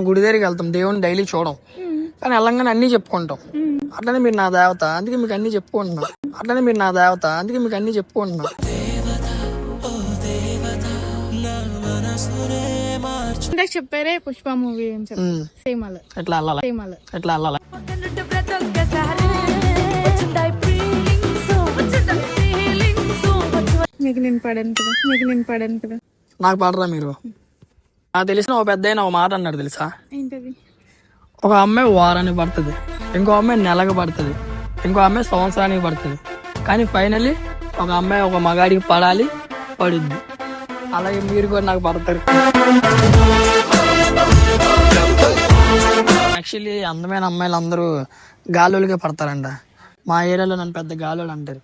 గుడి దగ్గరికి వెళ్తాం, దేవుని డైలీ చూడం, కానీ వెళ్ళంగానే అన్ని చెప్పుకుంటాం. అట్లనే మీరు నా దేవత, అందుకే మీకు అన్ని చెప్పుకుంటున్నా. అట్లనే మీరు నా దేవత, అందుకే మీకు అన్ని చెప్పుకుంటున్నా. చెప్పారే పుష్ప మూవీ ఎట్లా వెళ్ళాలి. మీకు నేను పడాను కదా. నాకు పడరా మీరు? నాకు తెలిసిన ఒక పెద్ద ఒక మాట అన్నాడు తెలుసా? ఏంటది? ఒక అమ్మాయి వారానికి పడుతుంది, ఇంకో అమ్మాయి నెలకు పడుతుంది, ఇంకో అమ్మాయి సంవత్సరానికి పడుతుంది, కానీ ఫైనల్లీ ఒక అమ్మాయి ఒక మగాడికి పడాలి, పడుద్ది. అలాగే మీరు కూడా నాకు పడతారు. యాక్చువల్లీ అందమైన అమ్మాయిలు అందరూ గాలులకే పడతారంట. మా ఏరియాలో నన్ను పెద్ద గాలోడు అంటారు.